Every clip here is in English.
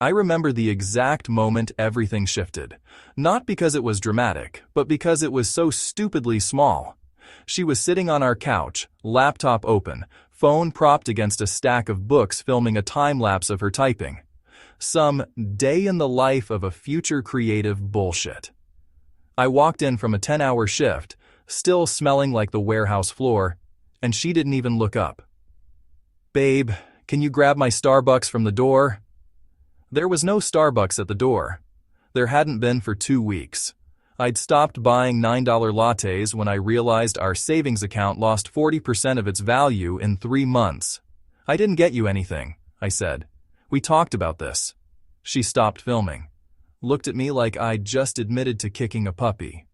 I remember the exact moment everything shifted. Not because it was dramatic, but because it was so stupidly small. She was sitting on our couch, laptop open, phone propped against a stack of books filming a time-lapse of her typing. Some day in the life of a future creative bullshit. I walked in from a 10-hour shift, still smelling like the warehouse floor, and she didn't even look up. "Babe, can you grab my Starbucks from the door?" There was no Starbucks at the door. There hadn't been for 2 weeks. I'd stopped buying $9 lattes when I realized our savings account lost 40% of its value in 3 months. "I didn't get you anything," I said. "We talked about this." She stopped filming. Looked at me like I'd just admitted to kicking a puppy.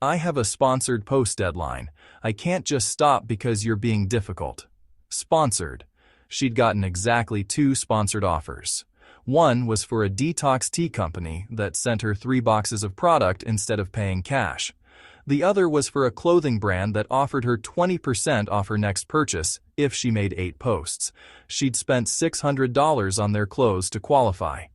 "I have a sponsored post deadline. I can't just stop because you're being difficult." Sponsored. She'd gotten exactly 2 sponsored offers. One was for a detox tea company that sent her 3 boxes of product instead of paying cash. The other was for a clothing brand that offered her 20% off her next purchase if she made 8 posts. She'd spent $600 on their clothes to qualify.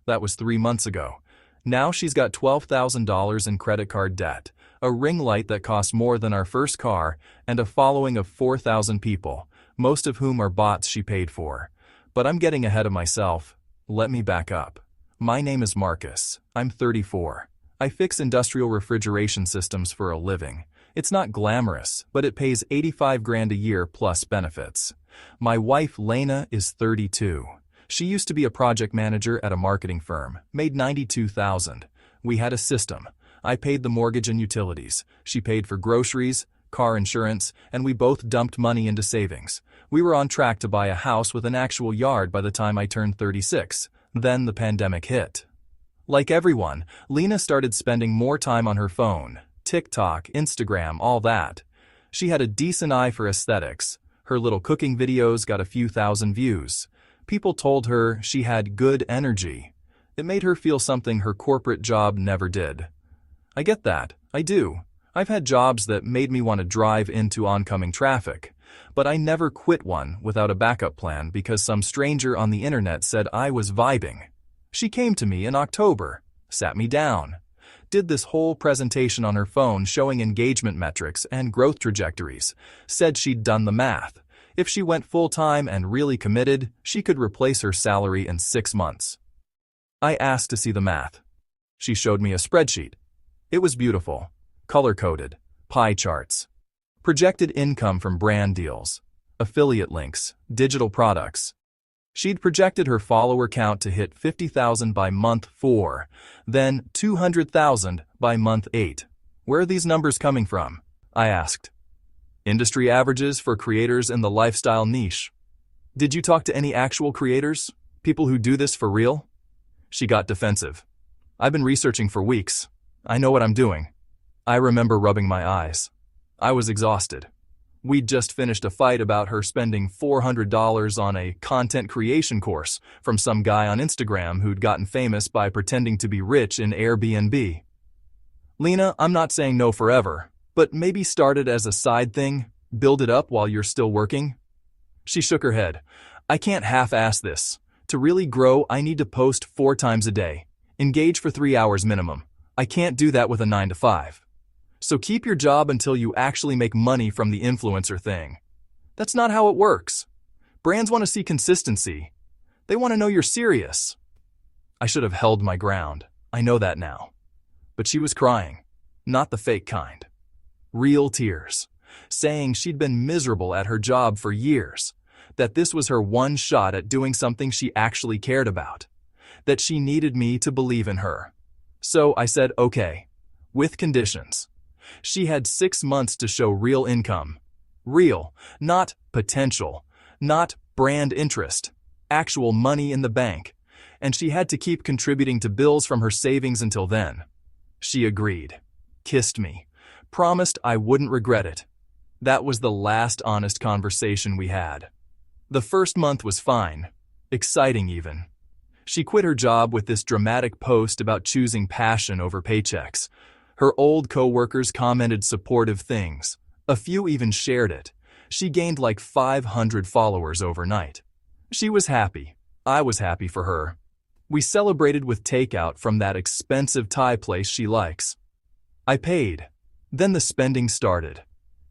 That was 3 months ago. Now she's got $12,000 in credit card debt, a ring light that costs more than our first car, and a following of 4,000 people, most of whom are bots she paid for. But I'm getting ahead of myself. Let me back up. My name is Marcus. I'm 34. I fix industrial refrigeration systems for a living. It's not glamorous, but it pays 85 grand a year plus benefits. My wife Lena is 32. She used to be a project manager at a marketing firm, made 92,000. We had a system. I paid the mortgage and utilities. She paid for groceries, car insurance, and we both dumped money into savings. We were on track to buy a house with an actual yard by the time I turned 36. Then the pandemic hit. Like everyone, Lena started spending more time on her phone, TikTok, Instagram, all that. She had a decent eye for aesthetics. Her little cooking videos got a few thousand views. People told her she had good energy. It made her feel something her corporate job never did. I get that. I do. I've had jobs that made me want to drive into oncoming traffic. But I never quit one without a backup plan because some stranger on the internet said I was vibing. She came to me in October, sat me down, did this whole presentation on her phone showing engagement metrics and growth trajectories, said she'd done the math. If she went full-time and really committed, she could replace her salary in 6 months. I asked to see the math. She showed me a spreadsheet. It was beautiful, color-coded, pie charts. Projected income from brand deals, affiliate links, digital products. She'd projected her follower count to hit 50,000 by month 4, then 200,000 by month 8. Where are these numbers coming from? I asked. Industry averages for creators in the lifestyle niche. Did you talk to any actual creators? People who do this for real? She got defensive. I've been researching for weeks. I know what I'm doing. I remember rubbing my eyes. I was exhausted. We'd just finished a fight about her spending $400 on a content creation course from some guy on Instagram who'd gotten famous by pretending to be rich in Airbnb. Lena, I'm not saying no forever, but maybe start it as a side thing, build it up while you're still working. She shook her head. I can't half-ass this. To really grow, I need to post 4 times a day. Engage for 3 hours minimum. I can't do that with a 9-to-5. So keep your job until you actually make money from the influencer thing. That's not how it works. Brands want to see consistency. They want to know you're serious. I should have held my ground. I know that now. But she was crying. Not the fake kind. Real tears. Saying she'd been miserable at her job for years. That this was her one shot at doing something she actually cared about. That she needed me to believe in her. So I said, okay. With conditions. She had 6 months to show real income. Real, not potential, not brand interest, actual money in the bank. And she had to keep contributing to bills from her savings until then. She agreed, kissed me, promised I wouldn't regret it. That was the last honest conversation we had. The first month was fine, exciting even. She quit her job with this dramatic post about choosing passion over paychecks. Her old co-workers commented supportive things. A few even shared it. She gained like 500 followers overnight. She was happy. I was happy for her. We celebrated with takeout from that expensive Thai place she likes. I paid. Then the spending started.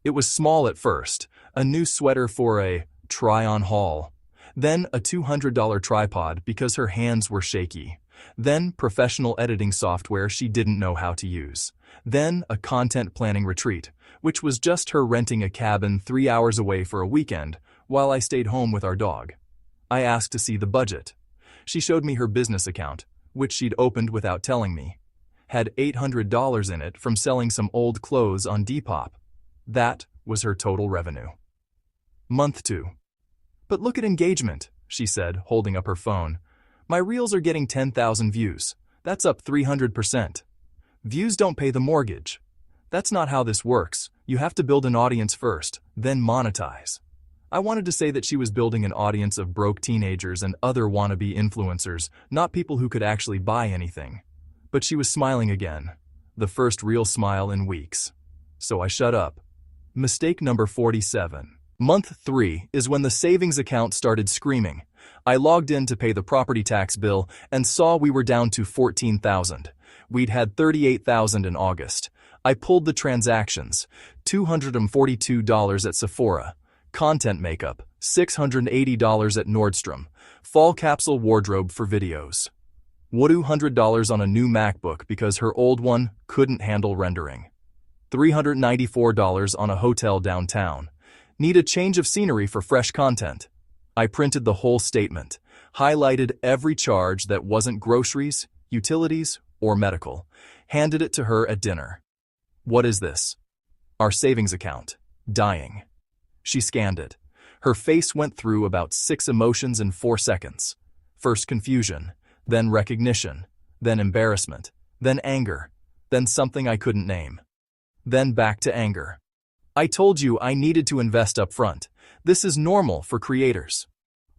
It was small at first, a new sweater for a try-on haul. Then a $200 tripod because her hands were shaky. Then professional editing software she didn't know how to use. Then a content planning retreat, which was just her renting a cabin 3 hours away for a weekend while I stayed home with our dog. I asked to see the budget. She showed me her business account, which she'd opened without telling me. Had $800 in it from selling some old clothes on Depop. That was her total revenue. Month 2. But look at engagement, she said, holding up her phone. My reels are getting 10,000 views. That's up 300%. Views don't pay the mortgage. That's not how this works. You have to build an audience first, then monetize. I wanted to say that she was building an audience of broke teenagers and other wannabe influencers, not people who could actually buy anything. But she was smiling again, the first real smile in weeks. So I shut up. Mistake number 47. Month 3 is when the savings account started screaming. I logged in to pay the property tax bill and saw we were down to $14,000. We'd had $38,000 in August. I pulled the transactions. $242 at Sephora. Content makeup. $680 at Nordstrom. Fall capsule wardrobe for videos. $100 on a new MacBook because her old one couldn't handle rendering. $394 on a hotel downtown. Need a change of scenery for fresh content. I printed the whole statement, highlighted every charge that wasn't groceries, utilities, or medical, handed it to her at dinner. What is this? Our savings account. Dying. She scanned it. Her face went through about 6 emotions in 4 seconds. First confusion, then recognition, then embarrassment, then anger, then something I couldn't name. Then back to anger. I told you I needed to invest up front. This is normal for creators.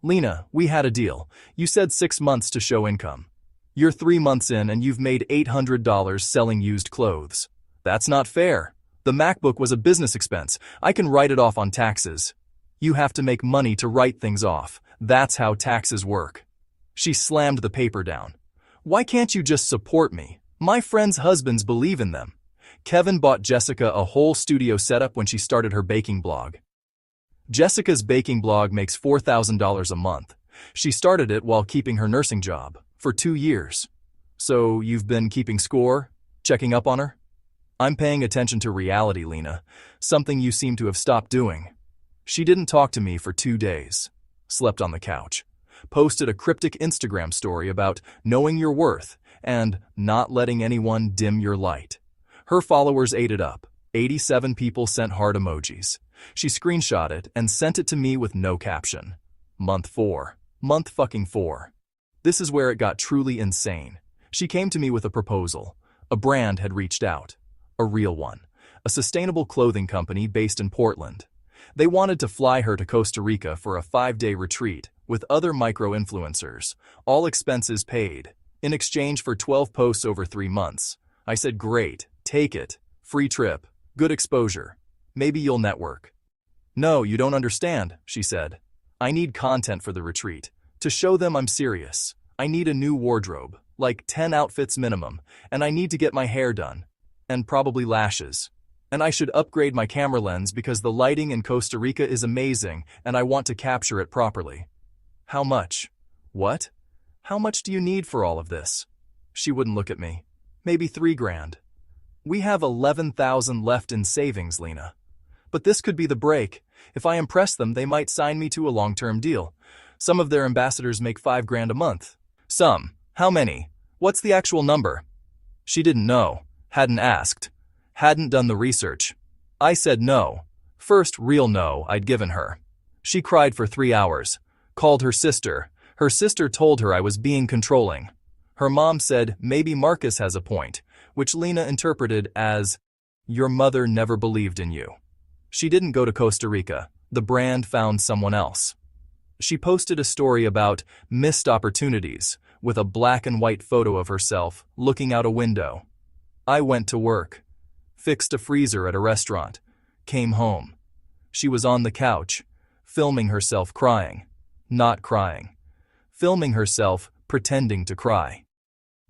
Lena, we had a deal. You said 6 months to show income. You're 3 months in and you've made $800 selling used clothes. That's not fair. The MacBook was a business expense. I can write it off on taxes. You have to make money to write things off. That's how taxes work. She slammed the paper down. Why can't you just support me? My friends' husbands believe in them. Kevin bought Jessica a whole studio setup when she started her baking blog. Jessica's baking blog makes $4,000 a month. She started it while keeping her nursing job for 2 years. So you've been keeping score? Checking up on her? I'm paying attention to reality, Lena, something you seem to have stopped doing. She didn't talk to me for 2 days. Slept on the couch. Posted a cryptic Instagram story about knowing your worth and not letting anyone dim your light. Her followers ate it up. 87 people sent heart emojis. She screenshot it and sent it to me with no caption. Month 4. Month fucking 4. This is where it got truly insane. She came to me with a proposal. A brand had reached out. A real one. A sustainable clothing company based in Portland. They wanted to fly her to Costa Rica for a 5-day retreat with other micro-influencers, all expenses paid, in exchange for 12 posts over 3 months. I said, great, take it, free trip, good exposure, maybe you'll network. No, you don't understand, she said. I need content for the retreat, to show them I'm serious. I need a new wardrobe, like 10 outfits minimum, and I need to get my hair done, and probably lashes. And I should upgrade my camera lens because the lighting in Costa Rica is amazing and I want to capture it properly. How much? What? How much do you need for all of this? She wouldn't look at me. Maybe $3,000. We have 11,000 left in savings, Lena. But this could be the break. If I impress them, they might sign me to a long-term deal. Some of their ambassadors make $5,000 a month. Some. How many? What's the actual number? She didn't know. Hadn't asked. Hadn't done the research. I said no. First real no I'd given her. She cried for 3 hours. Called her sister. Her sister told her I was being controlling. Her mom said maybe Marcus has a point, which Lena interpreted as, your mother never believed in you. She didn't go to Costa Rica. The brand found someone else. She posted a story about missed opportunities with a black and white photo of herself looking out a window. I went to work. Fixed a freezer at a restaurant. Came home. She was on the couch, filming herself crying. Not crying. Filming herself pretending to cry.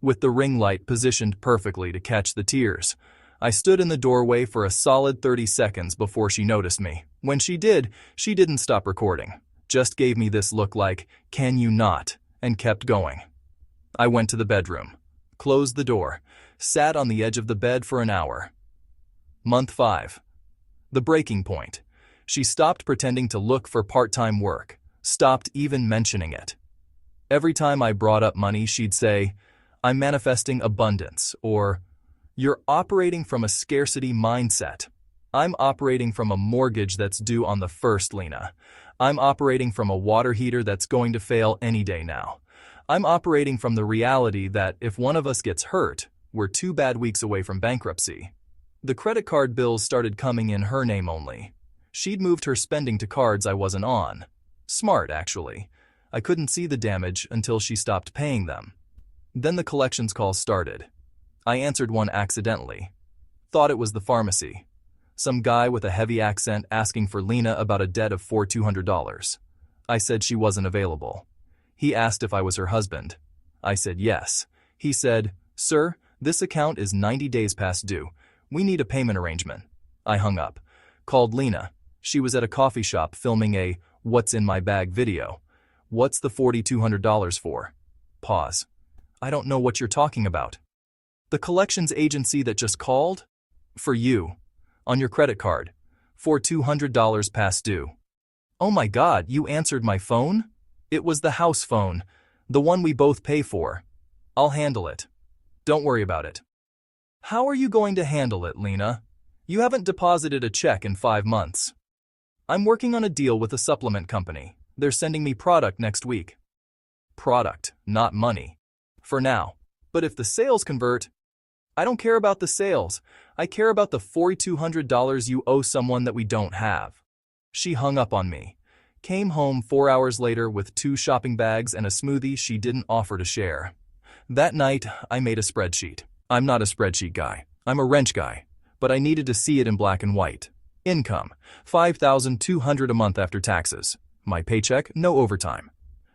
With the ring light positioned perfectly to catch the tears, I stood in the doorway for a solid 30 seconds before she noticed me. When she did, she didn't stop recording, just gave me this look like, "Can you not?" and kept going. I went to the bedroom, closed the door, sat on the edge of the bed for an hour. Month 5. The breaking point. She stopped pretending to look for part-time work, stopped even mentioning it. Every time I brought up money, she'd say, "I'm manifesting abundance," or, "You're operating from a scarcity mindset." "I'm operating from a mortgage that's due on the 1st, Lena. I'm operating from a water heater that's going to fail any day now. I'm operating from the reality that if one of us gets hurt, we're 2 bad weeks away from bankruptcy." The credit card bills started coming in her name only. She'd moved her spending to cards I wasn't on. Smart, actually. I couldn't see the damage until she stopped paying them. Then the collections calls started. I answered one accidentally. Thought it was the pharmacy. Some guy with a heavy accent asking for Lena about a debt of $4,200. I said she wasn't available. He asked if I was her husband. I said yes. He said, "Sir, this account is 90 days past due. We need a payment arrangement." I hung up. Called Lena. She was at a coffee shop filming a "What's in my bag" video. "What's the $4,200 for?" Pause. "I don't know what you're talking about." "The collections agency that just called?" "For you. On your credit card. For $200 past due." "Oh my God, you answered my phone?" "It was the house phone. The one we both pay for." "I'll handle it. Don't worry about it." "How are you going to handle it, Lena? You haven't deposited a check in 5 months." "I'm working on a deal with a supplement company. They're sending me product next week." "Product, not money. For now. But if the sales convert..." "I don't care about the sales. I care about the $4,200 you owe someone that we don't have." She hung up on me. Came home 4 hours later with 2 shopping bags and a smoothie she didn't offer to share. That night, I made a spreadsheet. I'm not a spreadsheet guy. I'm a wrench guy. But I needed to see it in black and white. Income, $5,200 a month after taxes. My paycheck, no overtime.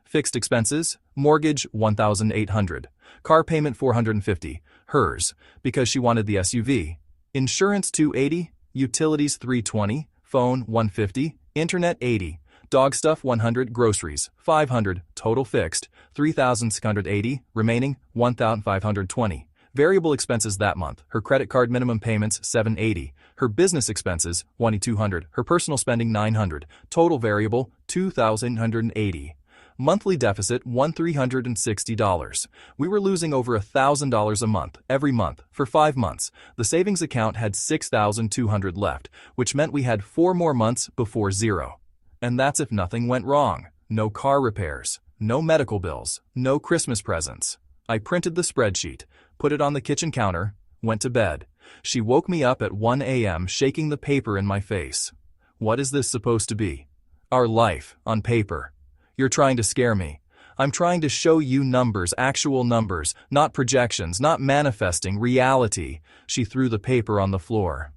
Fixed expenses, mortgage, $1,800. Car payment, $450. Hers, because she wanted the SUV. Insurance, $280. Utilities, $320. Phone, $150. Internet, $80. Dog stuff, $100. Groceries, $500. Total fixed, $3,680. Remaining, $1,520. Variable expenses that month. Her credit card minimum payments, $780. Her business expenses, $2,200. Her personal spending, $900. Total variable, $2,180. Monthly deficit, $1,360. We were losing over $1,000 a month, every month, for 5 months. The savings account had $6,200 left, which meant we had 4 more months before zero. And that's if nothing went wrong. No car repairs, no medical bills, no Christmas presents. I printed the spreadsheet, put it on the kitchen counter, went to bed. She woke me up at 1 a.m. shaking the paper in my face. "What is this supposed to be?" "Our life, on paper." "You're trying to scare me. I'm trying to show you numbers, actual numbers, not projections, not manifesting, reality." She threw the paper on the floor.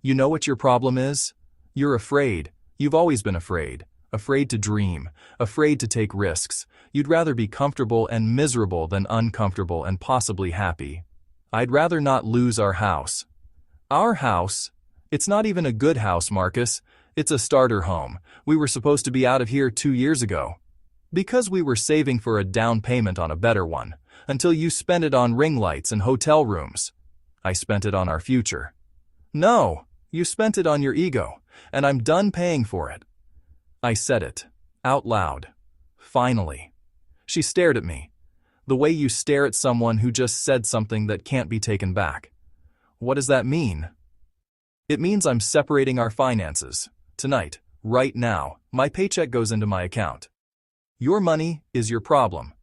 "You know what your problem is? You're afraid. You've always been afraid. Afraid to dream, afraid to take risks. You'd rather be comfortable and miserable than uncomfortable and possibly happy." "I'd rather not lose our house." "Our house? It's not even a good house, Marcus. It's a starter home. We were supposed to be out of here 2 years ago. Because we were saving for a down payment on a better one, until you spent it on ring lights and hotel rooms." "I spent it on our future." "No, you spent it on your ego, and I'm done paying for it." I said it, out loud. Finally. She stared at me. The way you stare at someone who just said something that can't be taken back. "What does that mean?" "It means I'm separating our finances. Tonight, right now, my paycheck goes into my account. Your money is your problem.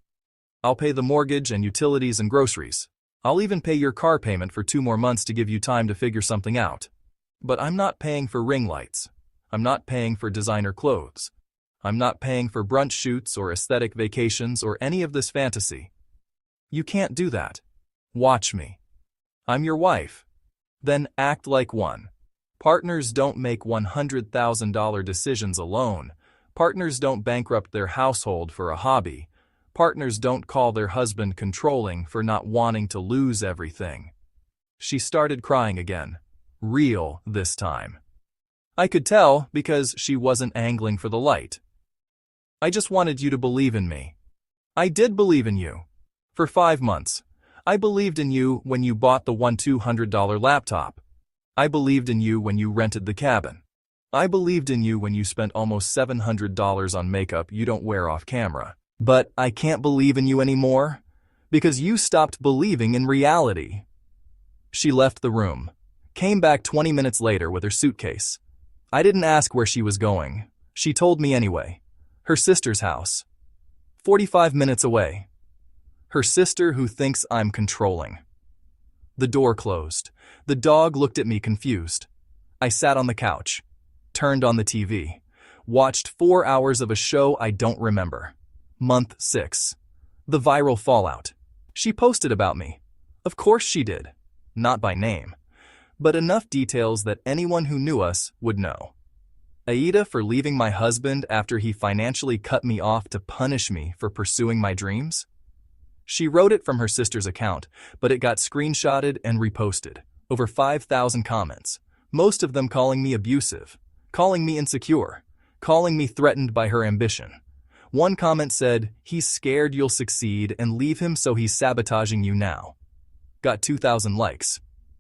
I'll pay the mortgage and utilities and groceries. I'll even pay your car payment for 2 more months to give you time to figure something out. But I'm not paying for ring lights. I'm not paying for designer clothes. I'm not paying for brunch shoots or aesthetic vacations or any of this fantasy. You can't do that. Watch me. I'm your wife. Then act like one. Partners don't make $100,000 decisions alone. Partners don't bankrupt their household for a hobby. Partners don't call their husband controlling for not wanting to lose everything. She started crying again. Real this time. I could tell because she wasn't angling for the light. I just wanted you to believe in me. I did believe in you. For 5 months. I believed in you when you bought the $200 laptop. I believed in you when you rented the cabin. I believed in you when you spent almost $700 on makeup you don't wear off camera. But I can't believe in you anymore because you stopped believing in reality. She left the room, came back 20 minutes later with her suitcase. I didn't ask where she was going. She told me anyway. Her sister's house. 45 minutes away. Her sister who thinks I'm controlling. The door closed. The dog looked at me confused. I sat on the couch, turned on the TV, watched 4 hours of a show I don't remember. Month 6. The viral fallout. She posted about me. Of course she did. Not by name, but enough details that anyone who knew us would know. AITA for leaving my husband after he financially cut me off to punish me for pursuing my dreams? She wrote it from her sister's account, but it got screenshotted and reposted. Over 5,000 comments, most of them calling me abusive, calling me insecure, calling me threatened by her ambition. One comment said, "He's scared you'll succeed and leave him so he's sabotaging you now." Got 2,000 likes.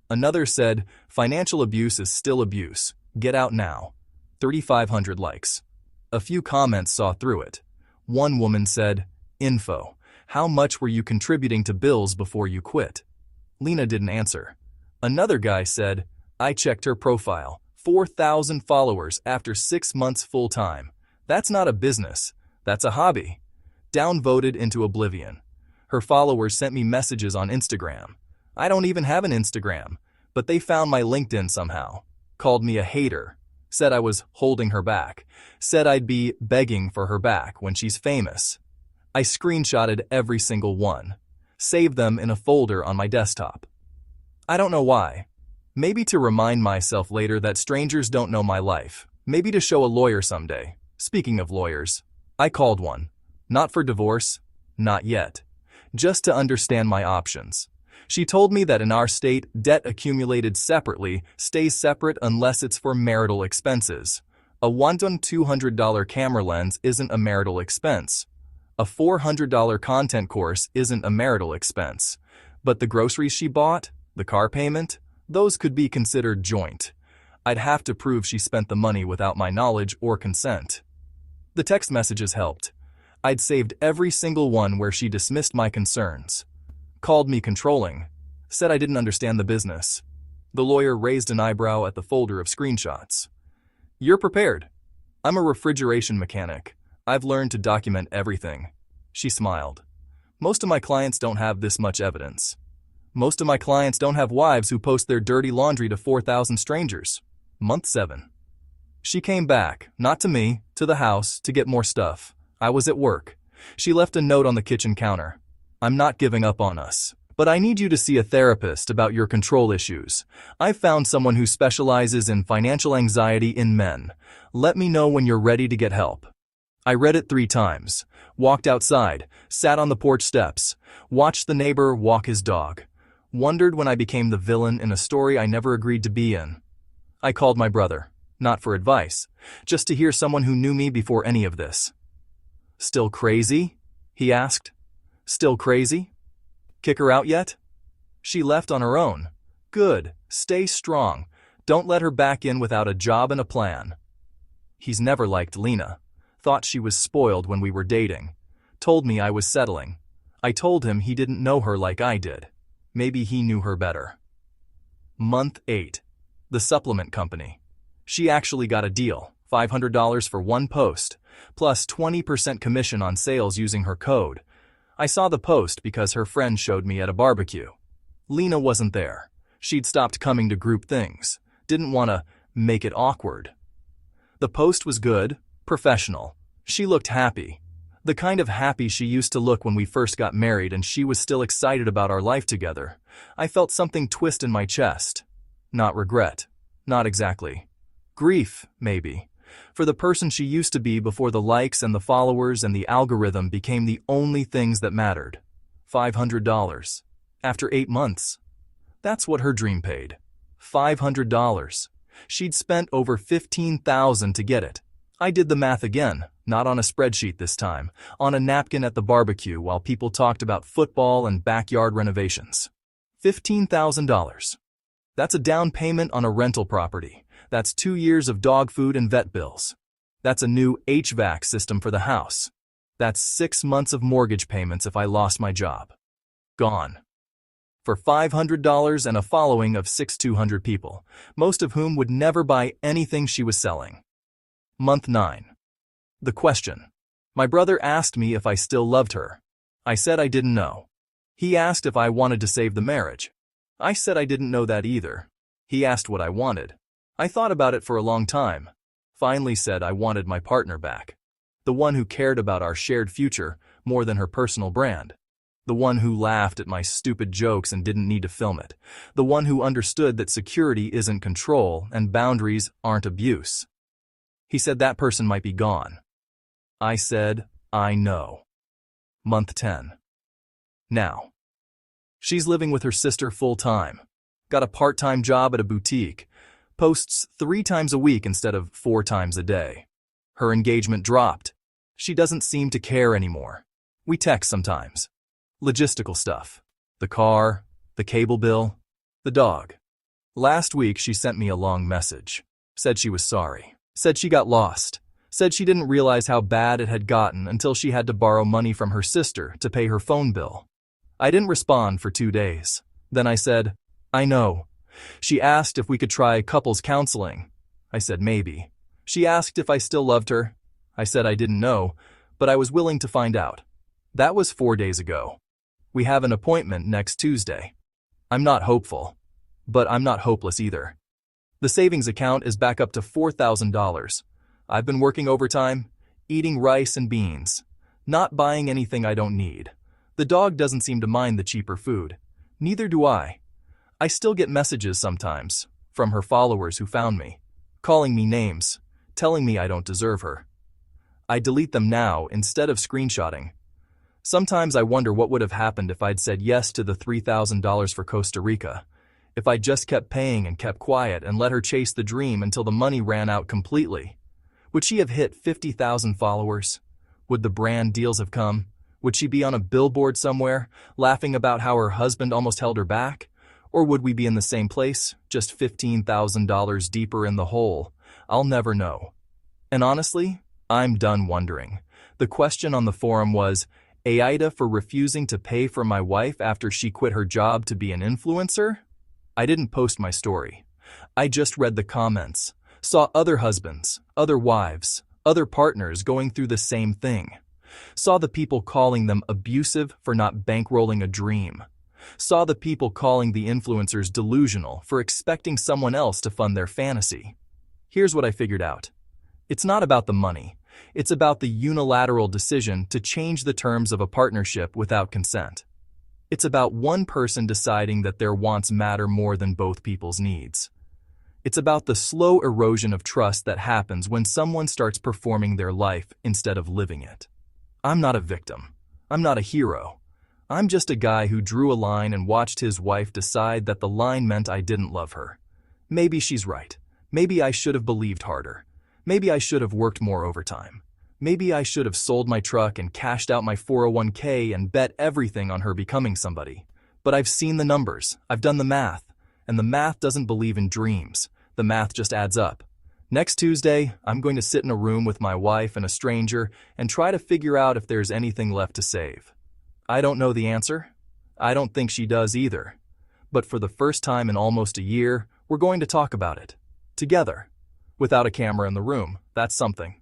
Another said, "Financial abuse is still abuse. Get out now." 3,500 likes. A few comments saw through it. One woman said, "Info. How much were you contributing to bills before you quit?" Lena didn't answer. Another guy said, "I checked her profile. 4,000 followers after 6 months full-time. That's not a business. That's a hobby." Downvoted into oblivion. Her followers sent me messages on Instagram. I don't even have an Instagram, but they found my LinkedIn somehow. Called me a hater. Said I was holding her back. Said I'd be begging for her back when she's famous. I screenshotted every single one. Saved them in a folder on my desktop. I don't know why. Maybe to remind myself later that strangers don't know my life. Maybe to show a lawyer someday. Speaking of lawyers, I called one. Not for divorce. Not yet. Just to understand my options. She told me that in our state, debt accumulated separately stays separate unless it's for marital expenses. A $200 camera lens isn't a marital expense. A $400 content course isn't a marital expense. But the groceries she bought, the car payment, those could be considered joint. I'd have to prove she spent the money without my knowledge or consent. The text messages helped. I'd saved every single one where she dismissed my concerns. Called me controlling. Said I didn't understand the business. The lawyer raised an eyebrow at the folder of screenshots. "You're prepared. I'm a refrigeration mechanic. I've learned to document everything." She smiled. "Most of my clients don't have this much evidence. Most of my clients don't have wives who post their dirty laundry to 4,000 strangers." Month 7. She came back, not to me, to the house, to get more stuff. I was at work. She left a note on the kitchen counter. "I'm not giving up on us, but I need you to see a therapist about your control issues. I've found someone who specializes in financial anxiety in men. Let me know when you're ready to get help." I read it 3 times, walked outside, sat on the porch steps, watched the neighbor walk his dog, wondered when I became the villain in a story I never agreed to be in. I called my brother, not for advice, just to hear someone who knew me before any of this. "Still crazy?" he asked. "Still crazy? Kick her out yet?" "She left on her own." "Good. Stay strong. Don't let her back in without a job and a plan." He's never liked Lena. Thought she was spoiled when we were dating. Told me I was settling. I told him he didn't know her like I did. Maybe he knew her better. Month 8. The supplement company. She actually got a deal. $500 for one post, plus 20% commission on sales using her code. I saw the post because her friend showed me at a barbecue. Lena wasn't there. She'd stopped coming to group things. Didn't want to make it awkward. The post was good, professional. She looked happy. The kind of happy she used to look when we first got married and she was still excited about our life together. I felt something twist in my chest. Not regret. Not exactly. Grief, maybe. For the person she used to be before the likes and the followers and the algorithm became the only things that mattered. $500. After 8 months. That's what her dream paid. $500. She'd spent over $15,000 to get it. I did the math again, not on a spreadsheet this time, on a napkin at the barbecue while people talked about football and backyard renovations. $15,000. That's a down payment on a rental property. That's 2 years of dog food and vet bills. That's a new HVAC system for the house. That's 6 months of mortgage payments if I lost my job. Gone. For $500 and a following of 6,200 people, most of whom would never buy anything she was selling. Month 9. The question. My brother asked me if I still loved her. I said I didn't know. He asked if I wanted to save the marriage. I said I didn't know that either. He asked what I wanted. I thought about it for a long time. Finally said I wanted my partner back. The one who cared about our shared future more than her personal brand. The one who laughed at my stupid jokes and didn't need to film it. The one who understood that security isn't control and boundaries aren't abuse. He said that person might be gone. I said, I know. Month 10. Now. She's living with her sister full-time. Got a part-time job at a boutique. Posts 3 times a week instead of 4 times a day. Her engagement dropped. She doesn't seem to care anymore. We text sometimes. Logistical stuff. The car, the cable bill, the dog. Last week she sent me a long message. Said she was sorry. Said she got lost. Said she didn't realize how bad it had gotten until she had to borrow money from her sister to pay her phone bill. I didn't respond for 2 days. Then I said, I know. She asked if we could try couples counseling. I said maybe. She asked if I still loved her. I said I didn't know, but I was willing to find out. That was 4 days ago. We have an appointment next Tuesday. I'm not hopeful, but I'm not hopeless either. The savings account is back up to $4,000. I've been working overtime, eating rice and beans, not buying anything I don't need. The dog doesn't seem to mind the cheaper food. Neither do I. I still get messages sometimes from her followers who found me, calling me names, telling me I don't deserve her. I delete them now instead of screenshotting. Sometimes I wonder what would have happened if I'd said yes to the $3,000 for Costa Rica, if I just kept paying and kept quiet and let her chase the dream until the money ran out completely. Would she have hit 50,000 followers? Would the brand deals have come? Would she be on a billboard somewhere, laughing about how her husband almost held her back? Or would we be in the same place, just $15,000 deeper in the hole? I'll never know. And honestly, I'm done wondering. The question on the forum was, AITA for refusing to pay for my wife after she quit her job to be an influencer? I didn't post my story. I just read the comments, saw other husbands, other wives, other partners going through the same thing. Saw the people calling them abusive for not bankrolling a dream. Saw the people calling the influencers delusional for expecting someone else to fund their fantasy. Here's what I figured out. It's not about the money. It's about the unilateral decision to change the terms of a partnership without consent. It's about one person deciding that their wants matter more than both people's needs. It's about the slow erosion of trust that happens when someone starts performing their life instead of living it. I'm not a victim. I'm not a hero. I'm just a guy who drew a line and watched his wife decide that the line meant I didn't love her. Maybe she's right. Maybe I should have believed harder. Maybe I should have worked more overtime. Maybe I should have sold my truck and cashed out my 401k and bet everything on her becoming somebody. But I've seen the numbers. I've done the math. And the math doesn't believe in dreams. The math just adds up. Next Tuesday, I'm going to sit in a room with my wife and a stranger and try to figure out if there's anything left to save. I don't know the answer. I don't think she does either. But for the first time in almost a year, we're going to talk about it. Together. Without a camera in the room. That's something.